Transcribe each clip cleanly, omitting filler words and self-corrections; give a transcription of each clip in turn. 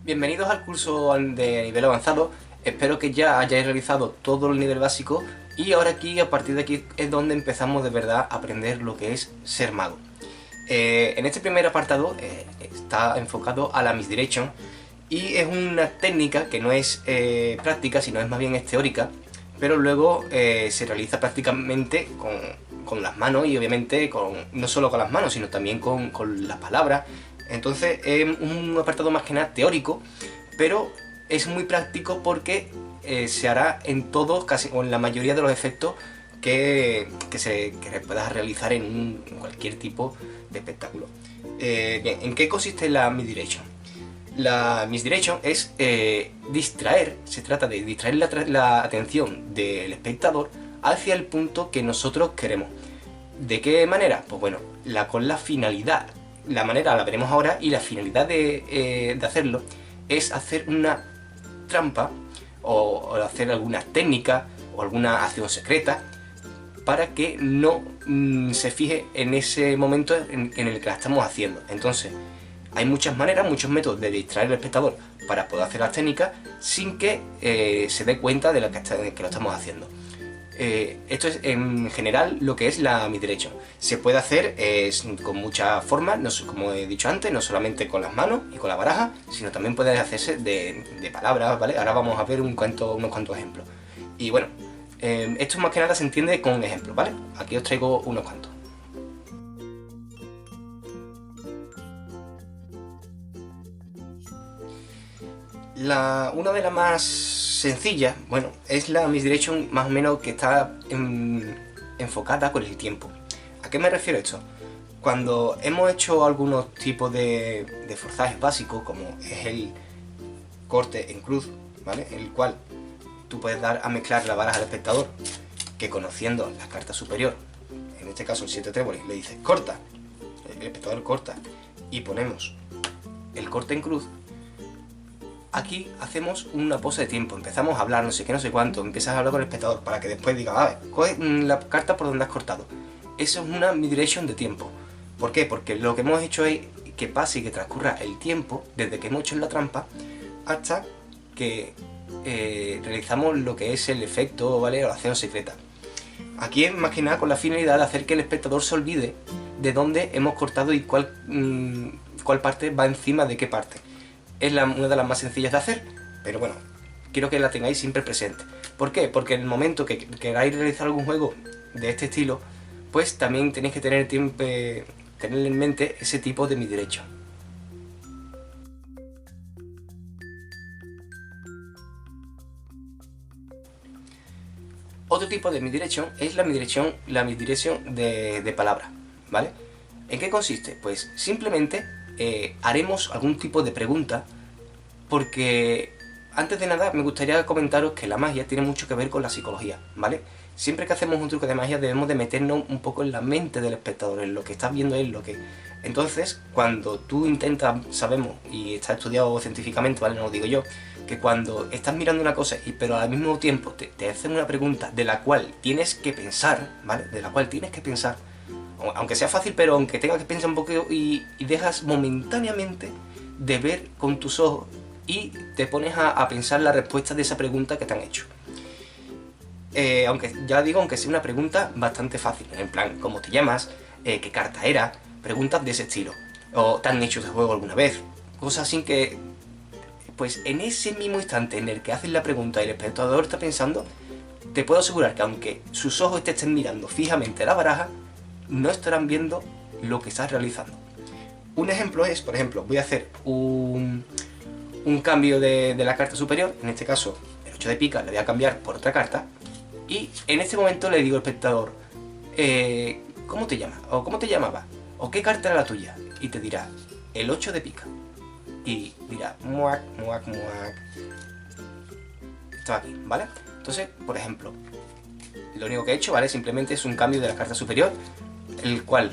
Bienvenidos al curso de nivel avanzado. Espero que ya hayáis realizado todo el nivel básico y ahora aquí, a partir de aquí, es donde empezamos de verdad a aprender lo que es ser mago. En este primer apartado está enfocado a la misdirection y es una técnica que no es práctica, sino es más bien es teórica, pero luego se realiza prácticamente con las manos y obviamente no solo con las manos, sino también con las palabras. Entonces es un apartado más que nada teórico, pero es muy práctico porque se hará en todos, casi o en la mayoría de los efectos que se pueda realizar en cualquier tipo de espectáculo. Bien, ¿en qué consiste la misdirection? La misdirection es distraer, se trata de distraer la atención del espectador hacia el punto que nosotros queremos. ¿De qué manera? Pues bueno, con la finalidad. La manera la veremos ahora y la finalidad de hacerlo es hacer una trampa o hacer alguna técnica o alguna acción secreta para que no se fije en ese momento en el que la estamos haciendo. Entonces, hay muchas maneras, muchos métodos de distraer al espectador para poder hacer las técnicas sin que se dé cuenta de que lo estamos haciendo. Esto es en general lo que es la misdirection. Se puede hacer con muchas formas, no, como he dicho antes, no solamente con las manos y con la baraja, sino también puede hacerse de palabras, ¿vale? Ahora vamos a ver unos cuantos ejemplos. Y bueno, esto más que nada se entiende con ejemplos, ¿vale? Aquí os traigo unos cuantos. Una de las más sencillas, bueno, es la misdirection más o menos que está enfocada con el tiempo. ¿A qué me refiero esto? Cuando hemos hecho algunos tipos de forzajes básicos, como es el corte en cruz, ¿vale? En el cual tú puedes dar a mezclar la baraja al espectador, que conociendo la carta superior, en este caso el 7 tréboles, le dices corta, el espectador corta, y ponemos el corte en cruz. Aquí hacemos una pose de tiempo, empezamos a hablar, no sé qué, no sé cuánto, empiezas a hablar con el espectador para que después diga, a ver, coge la carta por donde has cortado. Eso es una misdirection de tiempo. ¿Por qué? Porque lo que hemos hecho es que pase y que transcurra el tiempo desde que hemos hecho la trampa hasta que realizamos lo que es el efecto, ¿vale? O la acción secreta. Aquí es más que nada con la finalidad de hacer que el espectador se olvide de dónde hemos cortado y cuál parte va encima de qué parte. Es una de las más sencillas de hacer, pero bueno, quiero que la tengáis siempre presente. ¿Por qué? Porque en el momento que queráis realizar algún juego de este estilo, pues también tenéis que tener en mente ese tipo de misdirection. Otro tipo de misdirection es la misdirection de palabras, ¿vale? ¿En qué consiste? Pues simplemente haremos algún tipo de pregunta, porque antes de nada me gustaría comentaros que la magia tiene mucho que ver con la psicología, ¿vale? Siempre que hacemos un truco de magia debemos de meternos un poco en la mente del espectador, en lo que estás viendo él, Entonces, cuando tú intentas, sabemos, y está estudiado científicamente, ¿vale? No lo digo yo, que cuando estás mirando una cosa, pero al mismo tiempo te hacen una pregunta de la cual tienes que pensar, ¿vale? De la cual tienes que pensar, aunque sea fácil, pero aunque tengas que pensar un poco y dejas momentáneamente de ver con tus ojos y te pones a pensar la respuesta de esa pregunta que te han hecho. Aunque ya digo, aunque sea una pregunta bastante fácil, en plan, ¿cómo te llamas? ¿Qué carta era? Preguntas de ese estilo. ¿O te han hecho ese juego alguna vez? Cosas así que, pues en ese mismo instante en el que haces la pregunta y el espectador está pensando, te puedo asegurar que aunque sus ojos te estén mirando fijamente la baraja, no estarán viendo lo que estás realizando. Un ejemplo es, por ejemplo, voy a hacer un cambio de la carta superior, en este caso el 8 de pica, le voy a cambiar por otra carta, y en este momento le digo al espectador, ¿cómo te llamas? ¿O cómo te llamabas? ¿O qué carta era la tuya? Y te dirá, el 8 de pica. Y dirá, muac, muac, muac. Esto aquí, ¿vale? Entonces, por ejemplo, lo único que he hecho, ¿vale? Simplemente es un cambio de la carta superior, el cual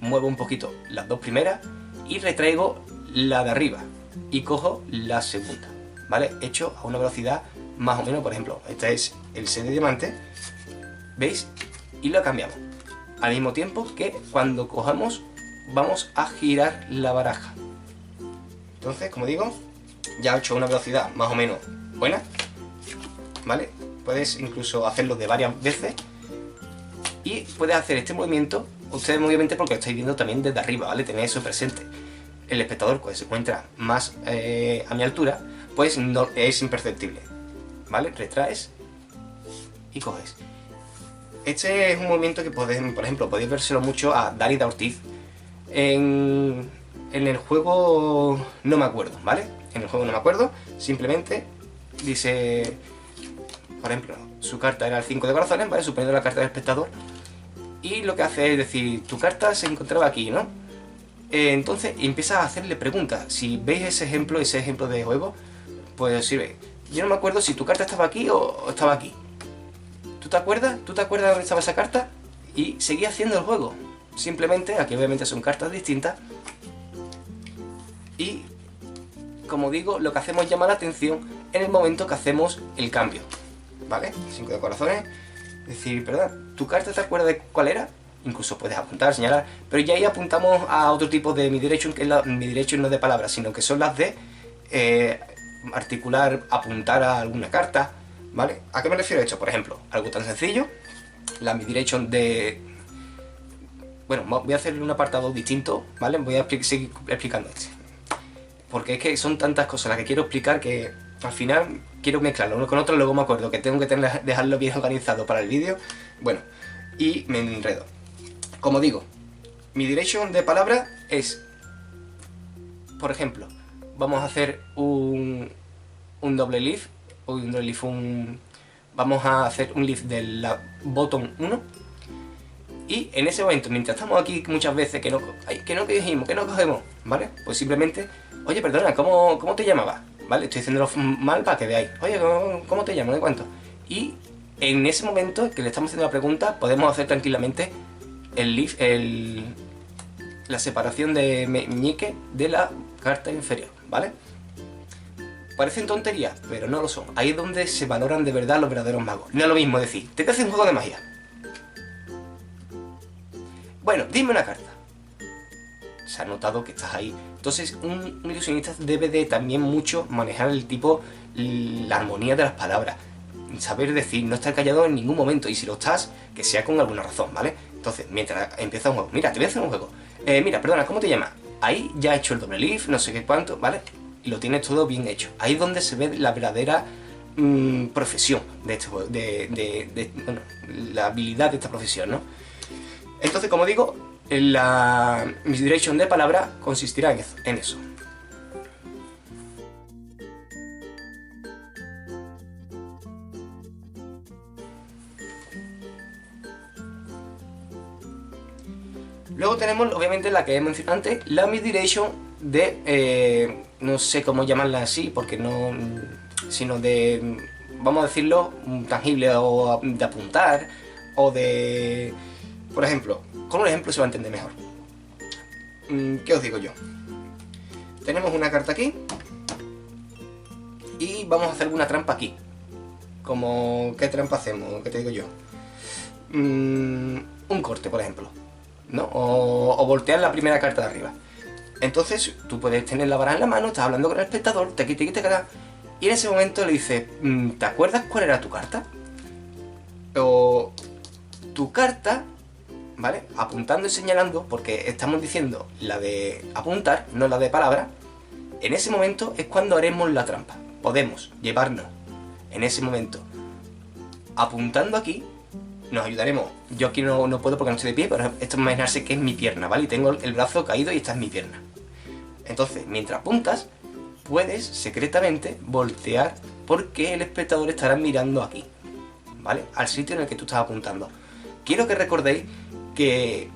muevo un poquito las dos primeras y retraigo la de arriba y cojo la segunda, ¿vale? Hecho a una velocidad más o menos, por ejemplo, este es el 6 de diamante, ¿veis? Y lo cambiamos. Al mismo tiempo que cuando cojamos vamos a girar la baraja. Entonces, como digo, ya he hecho una velocidad más o menos buena, ¿vale? Puedes incluso hacerlo de varias veces y puedes hacer este movimiento, ustedes obviamente porque lo estáis viendo también desde arriba, ¿vale? Tenéis eso presente. El espectador, pues se encuentra más a mi altura, pues no es imperceptible, ¿vale? Retraes y coges. Este es un movimiento que podéis, por ejemplo, podéis vérselo mucho a Dani Da Ortiz en el juego, no me acuerdo, ¿vale? En el juego no me acuerdo, simplemente dice, por ejemplo, su carta era el 5 de corazones, ¿vale? Suponiendo la carta del espectador, y lo que hace es decir, tu carta se encontraba aquí, ¿no? Entonces empieza a hacerle preguntas. Si veis ese ejemplo de juego, pues os sirve. Yo no me acuerdo si tu carta estaba aquí o estaba aquí. ¿Tú te acuerdas? ¿Tú te acuerdas dónde estaba esa carta? Y seguía haciendo el juego. Simplemente, aquí obviamente son cartas distintas. Y, como digo, lo que hacemos es llamar la atención en el momento que hacemos el cambio. ¿Vale? 5 de corazones. Es decir, perdón, ¿tu carta te acuerdas de cuál era? Incluso puedes apuntar, señalar, pero ya ahí apuntamos a otro tipo de misdirection, que es la misdirection no de palabras, sino que son las de articular, apuntar a alguna carta, ¿vale? ¿A qué me refiero a esto? Por ejemplo, algo tan sencillo, la misdirection de... Bueno, voy a hacerle un apartado distinto, ¿vale? Voy a seguir explicando este. Porque es que son tantas cosas las que quiero explicar que al final quiero mezclarlo uno con otro, luego me acuerdo que tengo que dejarlo bien organizado para el vídeo, bueno, y me enredo. Como digo, mi direction de palabra es, por ejemplo, vamos a hacer un doble leaf, vamos a hacer un leaf del bottom 1, y en ese momento, mientras estamos aquí muchas veces que no cogemos, ¿vale? Pues simplemente, oye, perdona, ¿cómo te llamabas? ¿Vale? Estoy haciéndolo mal para que veáis, oye, ¿cómo te llamo? ¿De cuánto? Y en ese momento que le estamos haciendo la pregunta, podemos hacer tranquilamente la separación de meñique de la carta inferior, ¿vale? Parecen tonterías, pero no lo son. Ahí es donde se valoran de verdad los verdaderos magos. No es lo mismo decir, te voy a hacer un juego de magia. Bueno, dime una carta. Se ha notado que estás ahí. Entonces, un ilusionista debe de también mucho manejar la armonía de las palabras. Saber decir, no estar callado en ningún momento. Y si lo estás, que sea con alguna razón, ¿vale? Entonces, mientras empieza un juego, mira, te voy a hacer un juego. Mira, perdona, ¿cómo te llamas? Ahí ya he hecho el doble leaf, no sé qué cuánto, ¿vale? Y lo tienes todo bien hecho. Ahí es donde se ve la verdadera profesión de este juego, bueno, la habilidad de esta profesión, ¿no? Entonces, como digo, la misdirection de palabra consistirá en eso. Luego tenemos, obviamente, la que he mencionado antes, la misdirection de, no sé cómo llamarla así, porque no, sino de, vamos a decirlo, tangible, o de apuntar, o de, por ejemplo, con un ejemplo se va a entender mejor. ¿Qué os digo yo? Tenemos una carta aquí, y vamos a hacer una trampa aquí. Como, ¿qué trampa hacemos? ¿Qué te digo yo? Un corte, por ejemplo, ¿no? O voltear la primera carta de arriba. Entonces tú puedes tener la vara en la mano, estás hablando con el espectador, y en ese momento le dices, ¿te acuerdas cuál era tu carta? O tu carta, ¿vale? Apuntando y señalando, porque estamos diciendo la de apuntar, no la de palabra. En ese momento es cuando haremos la trampa. Podemos llevarnos en ese momento apuntando aquí. Nos ayudaremos. Yo aquí no puedo porque no estoy de pie, pero esto es imaginarse que es mi pierna, ¿vale? Y tengo el brazo caído y esta es mi pierna. Entonces, mientras apuntas, puedes secretamente voltear porque el espectador estará mirando aquí, ¿vale? Al sitio en el que tú estás apuntando. Quiero que recordéis que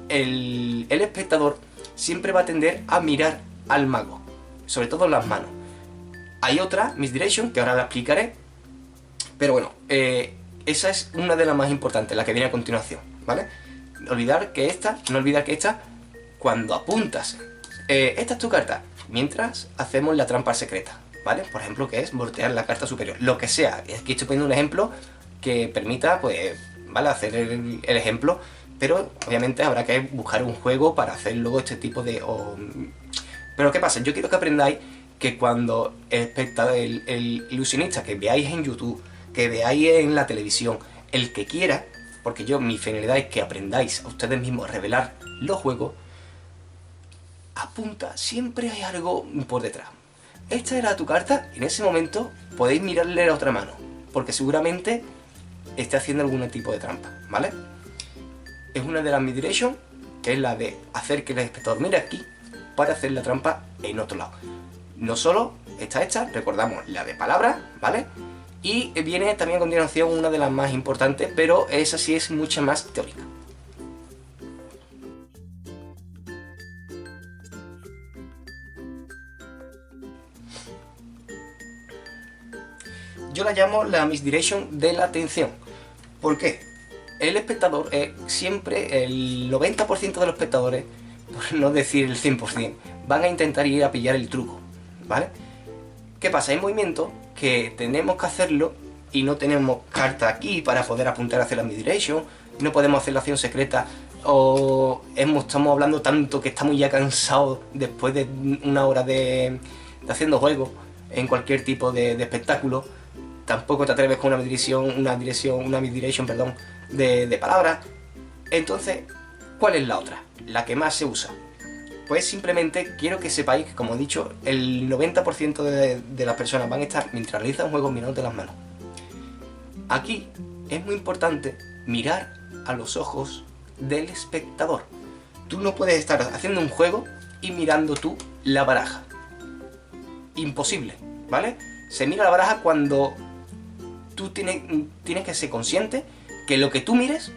el espectador siempre va a tender a mirar al mago, sobre todo las manos. Hay otra, misdirection, que ahora la explicaré, pero bueno, esa es una de las más importantes, la que viene a continuación, ¿vale? No olvidar que esta, cuando apuntas, esta es tu carta, mientras hacemos la trampa secreta, ¿vale? Por ejemplo, que es voltear la carta superior, lo que sea. Aquí estoy poniendo un ejemplo que permita, pues, ¿vale? Hacer el ejemplo, pero obviamente habrá que buscar un juego para hacer luego este tipo de... Pero ¿qué pasa? Yo quiero que aprendáis que cuando el ilusionista que veáis en YouTube, que veáis en la televisión, el que quiera, porque mi finalidad es que aprendáis a ustedes mismos a revelar los juegos, apunta, siempre hay algo por detrás. Esta era tu carta, y en ese momento podéis mirarle la otra mano, porque seguramente esté haciendo algún tipo de trampa, ¿vale? Es una de las misdirection, que es la de hacer que el espectador mire aquí para hacer la trampa en otro lado. No solo está esta, recordamos la de palabras, ¿vale? Y viene también a continuación una de las más importantes, pero esa sí es mucha más teórica. Yo la llamo la misdirection de la atención. ¿Por qué? El espectador, siempre el 90% de los espectadores, por no decir el 100%, van a intentar ir a pillar el truco, ¿vale? ¿Qué pasa? Hay movimientos que tenemos que hacerlo y no tenemos carta aquí para poder apuntar a hacer la misdirection, no podemos hacer la acción secreta, o estamos hablando tanto que estamos ya cansados después de una hora de haciendo juegos en cualquier tipo de espectáculo. Tampoco te atreves con una misdirection, perdón, de palabras. Entonces, ¿cuál es la otra? La que más se usa. Pues simplemente quiero que sepáis que, como he dicho, el 90% de las personas van a estar, mientras realizan un juego, mirándote las manos. Aquí es muy importante mirar a los ojos del espectador. Tú no puedes estar haciendo un juego y mirando tú la baraja. Imposible, ¿vale? Se mira la baraja cuando tú tienes que ser consciente que lo que tú mires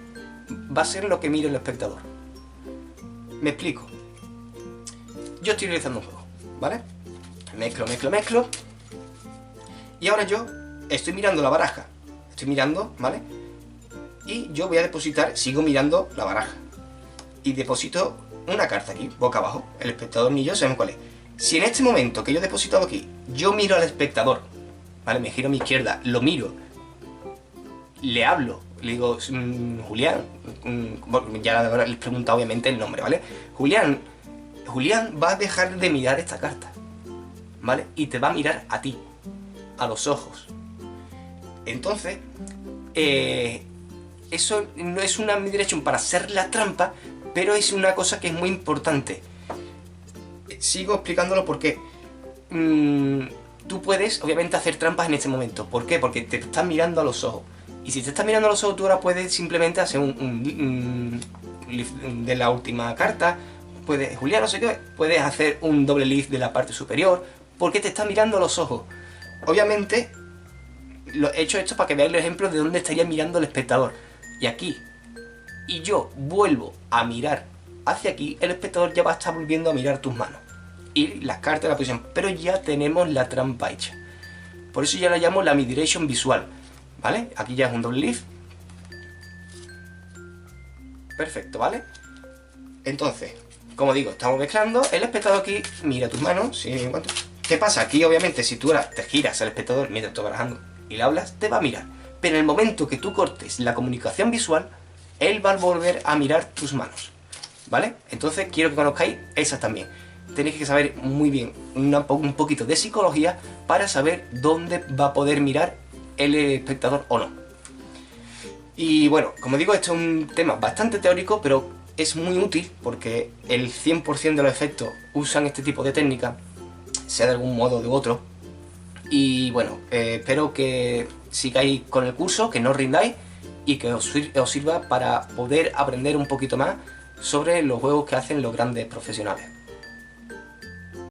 va a ser lo que mire el espectador. Me explico. Yo estoy realizando un juego, ¿vale? Mezclo. Y ahora yo estoy mirando la baraja. Estoy mirando, ¿vale? Y yo voy a depositar, sigo mirando la baraja. Y deposito una carta aquí, boca abajo. El espectador ni yo sabemos cuál es. Si en este momento que yo he depositado aquí, yo miro al espectador, ¿vale? Me giro a mi izquierda, lo miro, le hablo, le digo, Julián, ya les pregunto obviamente el nombre, ¿vale? Julián va a dejar de mirar esta carta, ¿vale? Y te va a mirar a ti, a los ojos. Entonces, eso no es una misdirection para hacer la trampa, pero es una cosa que es muy importante. Sigo explicándolo porque tú puedes, obviamente, hacer trampas en este momento. ¿Por qué? Porque te estás mirando a los ojos. Y si te estás mirando a los ojos, tú ahora puedes simplemente hacer un de la última carta. Julián, no sé qué, puedes hacer un doble lift de la parte superior, porque te estás mirando a los ojos. Obviamente, he hecho esto para que veáis el ejemplo de dónde estaría mirando el espectador. Y aquí. Y yo vuelvo a mirar hacia aquí, el espectador ya va a estar volviendo a mirar tus manos. Y las cartas de la posición. Pero ya tenemos la trampa hecha. Por eso ya la llamo la misdirection visual. ¿Vale? Aquí ya es un doble lift. Perfecto, ¿vale? Entonces, como digo, estamos mezclando. El espectador aquí mira tus manos. ¿Sí? ¿Qué pasa? Aquí, obviamente, si tú ahora te giras al espectador mientras estás barajando y le hablas, te va a mirar. Pero en el momento que tú cortes la comunicación visual, él va a volver a mirar tus manos. ¿Vale? Entonces quiero que conozcáis esas también. Tenéis que saber muy bien un poquito de psicología para saber dónde va a poder mirar el espectador o no. Y bueno, como digo, esto es un tema bastante teórico, pero es muy útil porque el 100% de los efectos usan este tipo de técnica, sea de algún modo o de otro. Y bueno, espero que sigáis con el curso, que no os rindáis y que os sirva para poder aprender un poquito más sobre los juegos que hacen los grandes profesionales.